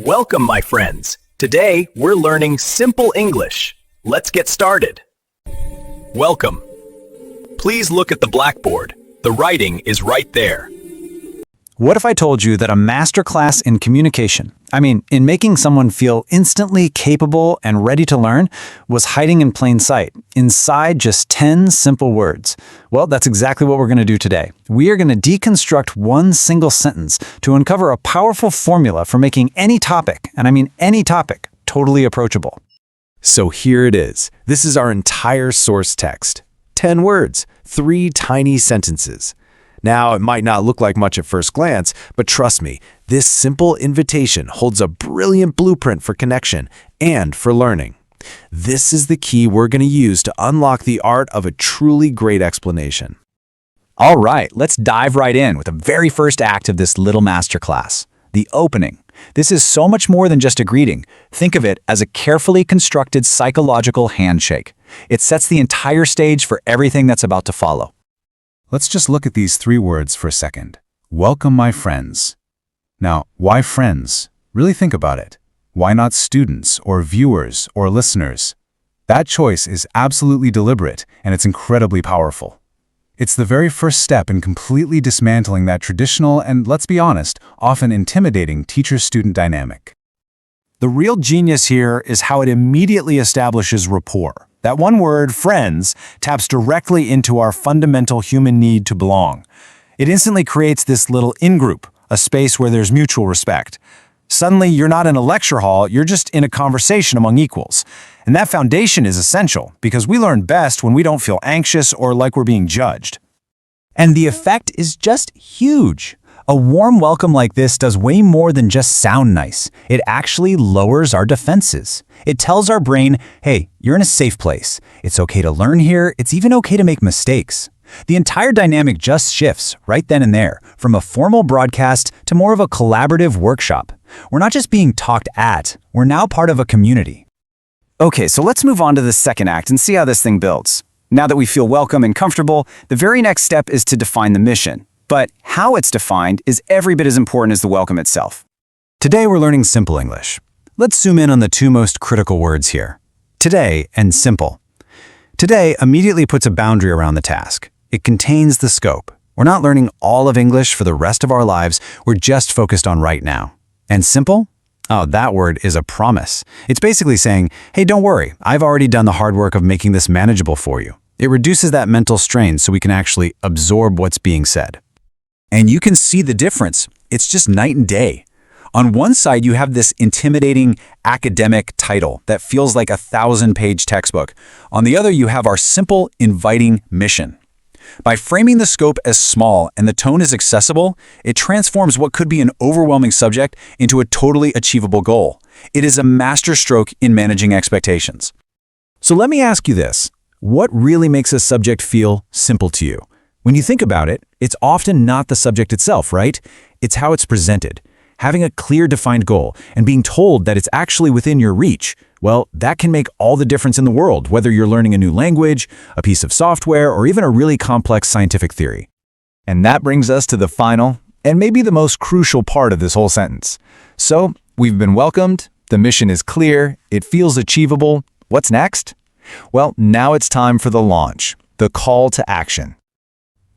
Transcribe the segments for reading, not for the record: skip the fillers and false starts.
Welcome, my friends. Today, we're learning simple English. Let's get started. Welcome. Please look at the blackboard. The writing is right there. What if I told you that a masterclass in communication, in making someone feel instantly capable and ready to learn, was hiding in plain sight, inside just 10 simple words? Well, that's exactly what we're going to do today. We are going to deconstruct one single sentence to uncover a powerful formula for making any topic, and I mean any topic, totally approachable. So here it is. This is our entire source text. 10 words, 3 tiny sentences. Now, it might not look like much at first glance, but trust me, this simple invitation holds a brilliant blueprint for connection and for learning. This is the key we're going to use to unlock the art of a truly great explanation. All right, let's dive right in with the very first act of this little masterclass, the opening. This is so much more than just a greeting. Think of it as a carefully constructed psychological handshake. It sets the entire stage for everything that's about to follow. Let's just look at these 3 words for a second. Welcome, my friends. Now, why friends? Really think about it. Why not students or viewers or listeners? That choice is absolutely deliberate, and it's incredibly powerful. It's the very first step in completely dismantling that traditional and, let's be honest, often intimidating teacher-student dynamic. The real genius here is how it immediately establishes rapport. That one word, friends, taps directly into our fundamental human need to belong. It instantly creates this little in-group, a space where there's mutual respect. Suddenly, you're not in a lecture hall, you're just in a conversation among equals. And that foundation is essential, because we learn best when we don't feel anxious or like we're being judged. And the effect is just huge. A warm welcome like this does way more than just sound nice. It actually lowers our defenses. It tells our brain, hey, you're in a safe place. It's okay to learn here. It's even okay to make mistakes. The entire dynamic just shifts right then and there, from a formal broadcast to more of a collaborative workshop. We're not just being talked at, we're now part of a community. Okay, so let's move on to the second act and see how this thing builds. Now that we feel welcome and comfortable, the very next step is to define the mission. But how it's defined is every bit as important as the welcome itself. Today we're learning simple English. Let's zoom in on the 2 most critical words here. Today and simple. Today immediately puts a boundary around the task. It contains the scope. We're not learning all of English for the rest of our lives. We're just focused on right now. And simple? Oh, that word is a promise. It's basically saying, hey, don't worry. I've already done the hard work of making this manageable for you. It reduces that mental strain so we can actually absorb what's being said. And you can see the difference. It's just night and day. On one side, you have this intimidating academic title that feels like a 1,000-page textbook. On the other, you have our simple, inviting mission. By framing the scope as small and the tone as accessible, it transforms what could be an overwhelming subject into a totally achievable goal. It is a masterstroke in managing expectations. So let me ask you this. What really makes a subject feel simple to you? When you think about it, it's often not the subject itself, right? It's how it's presented. Having a clear, defined goal and being told that it's actually within your reach, well, that can make all the difference in the world, whether you're learning a new language, a piece of software, or even a really complex scientific theory. And that brings us to the final, and maybe the most crucial part of this whole sentence. So, we've been welcomed, the mission is clear, it feels achievable. What's next? Well, now it's time for the launch, the call to action.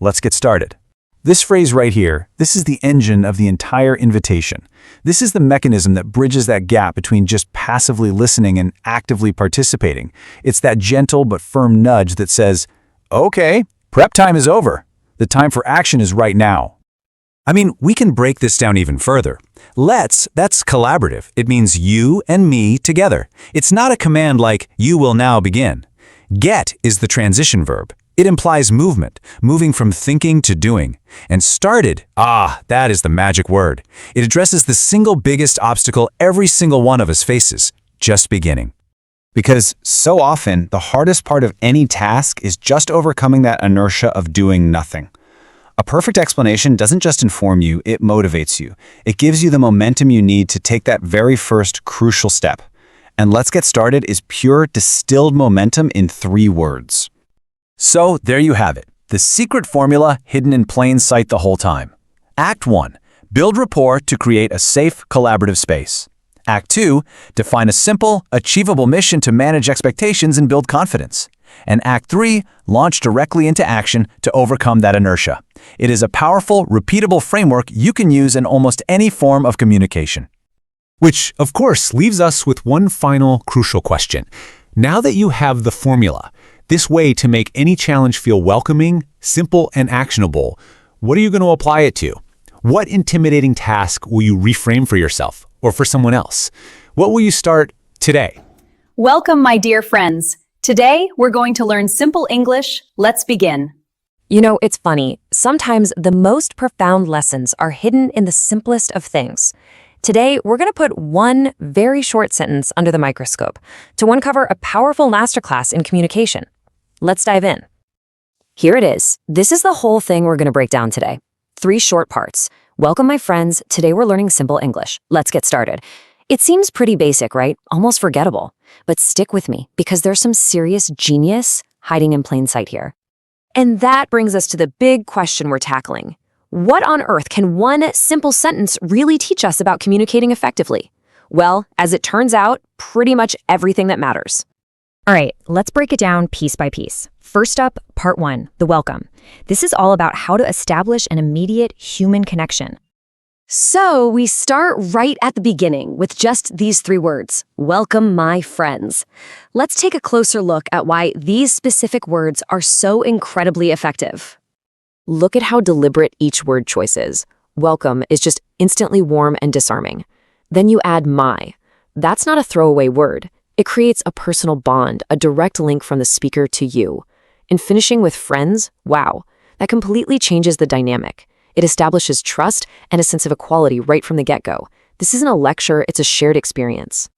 Let's get started. This phrase right here, this is the engine of the entire invitation. This is the mechanism that bridges that gap between just passively listening and actively participating. It's that gentle but firm nudge that says, okay, prep time is over. The time for action is right now. We can break this down even further. Let's, that's collaborative. It means you and me together. It's not a command like, you will now begin. Get is the transition verb. It implies movement, moving from thinking to doing. And started, that is the magic word. It addresses the single biggest obstacle every single one of us faces, just beginning. Because so often, the hardest part of any task is just overcoming that inertia of doing nothing. A perfect explanation doesn't just inform you, it motivates you. It gives you the momentum you need to take that very first crucial step. And Let's Get Started is pure distilled momentum in 3 words. So there you have it, the secret formula hidden in plain sight the whole time. Act 1. Build rapport to create a safe, collaborative space. Act 2, define a simple, achievable mission to manage expectations and build confidence. And Act 3, launch directly into action to overcome that inertia. It is a powerful, repeatable framework you can use in almost any form of communication. Which, of course, leaves us with one final crucial question. Now that you have the formula, this way to make any challenge feel welcoming, simple, and actionable, what are you going to apply it to? What intimidating task will you reframe for yourself or for someone else? What will you start today? Welcome, my dear friends. Today, we're going to learn simple English. Let's begin. You know, it's funny. Sometimes the most profound lessons are hidden in the simplest of things. Today, we're going to put one very short sentence under the microscope to uncover a powerful masterclass in communication. Let's dive in. Here it is. This is the whole thing we're going to break down today. 3 short parts. Welcome, my friends. Today we're learning simple English. Let's get started. It seems pretty basic, right? Almost forgettable. But stick with me because there's some serious genius hiding in plain sight here. And that brings us to the big question we're tackling. What on earth can one simple sentence really teach us about communicating effectively? Well, as it turns out, pretty much everything that matters. All right, let's break it down piece by piece. First up, part 1, the welcome. This is all about how to establish an immediate human connection. So we start right at the beginning with just these 3 words, welcome my friends. Let's take a closer look at why these specific words are so incredibly effective. Look at how deliberate each word choice is. Welcome is just instantly warm and disarming. Then you add my. That's not a throwaway word. It creates a personal bond, a direct link from the speaker to you. And finishing with friends, wow, that completely changes the dynamic. It establishes trust and a sense of equality right from the get-go. This isn't a lecture, it's a shared experience.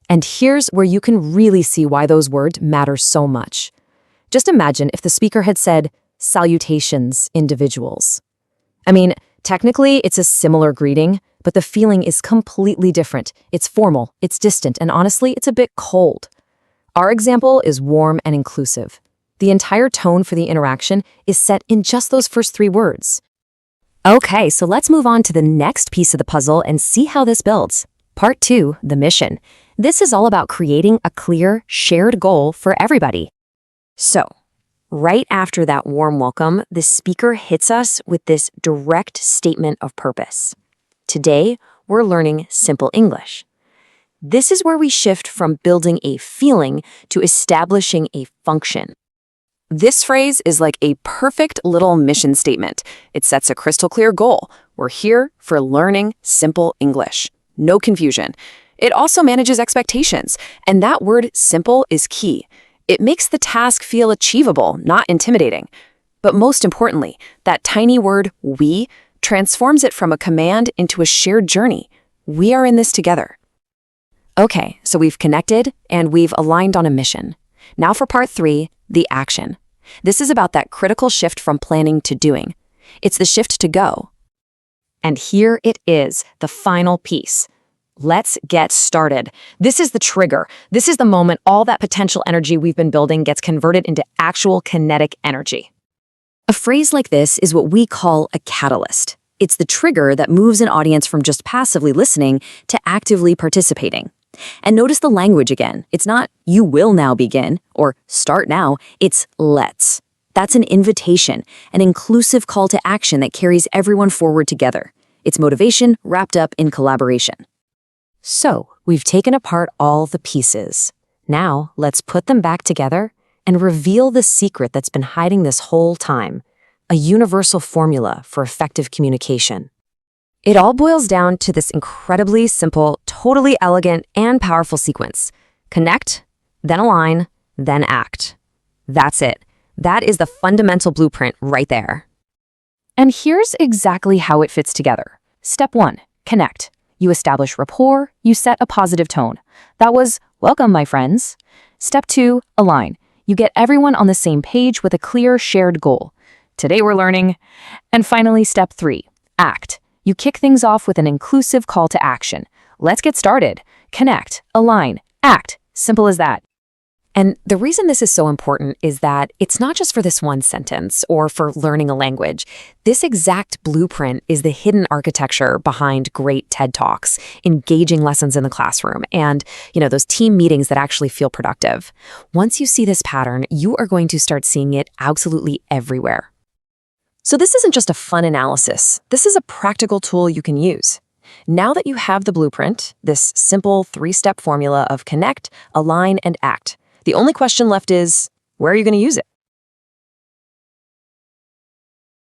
And here's where you can really see why those words matter so much. Just imagine if the speaker had said, salutations, individuals. I mean, technically it's a similar greeting, but the feeling is completely different. It's formal, it's distant, and honestly, it's a bit cold. Our example is warm and inclusive. The entire tone for the interaction is set in just those first 3 words. Okay, so let's move on to the next piece of the puzzle and see how this builds. Part 2, the mission. This is all about creating a clear, shared goal for everybody. So, right after that warm welcome, the speaker hits us with this direct statement of purpose. Today, we're learning simple English. This is where we shift from building a feeling to establishing a function. This phrase is like a perfect little mission statement. It sets a crystal clear goal. We're here for learning simple English. No confusion. It also manages expectations, and that word simple is key. It makes the task feel achievable, not intimidating. But most importantly, that tiny word we transforms it from a command into a shared journey. We are in this together. Okay, so we've connected and we've aligned on a mission. Now for part 3, the action. This is about that critical shift from planning to doing. It's the shift to go. And here it is, the final piece. Let's get started. This is the trigger. This is the moment all that potential energy we've been building gets converted into actual kinetic energy. A phrase like this is what we call a catalyst. It's the trigger that moves an audience from just passively listening to actively participating. And notice the language again. It's not, you will now begin, or start now. It's let's. That's an invitation, an inclusive call to action that carries everyone forward together. It's motivation wrapped up in collaboration. So, we've taken apart all the pieces. Now, let's put them back together and reveal the secret that's been hiding this whole time, a universal formula for effective communication. It all boils down to this incredibly simple, totally elegant, and powerful sequence. Connect, then align, then act. That's it. That is the fundamental blueprint right there. And here's exactly how it fits together. Step 1, connect. You establish rapport, you set a positive tone. That was, welcome, my friends. Step 2, align. You get everyone on the same page with a clear shared goal. Today we're learning. And finally, step 3, act. You kick things off with an inclusive call to action. Let's get started. Connect, align, act. Simple as that. And the reason this is so important is that it's not just for this one sentence or for learning a language. This exact blueprint is the hidden architecture behind great TED Talks, engaging lessons in the classroom, and, those team meetings that actually feel productive. Once you see this pattern, you are going to start seeing it absolutely everywhere. So this isn't just a fun analysis. This is a practical tool you can use. Now that you have the blueprint, this simple 3-step formula of connect, align, and act, the only question left is, where are you going to use it?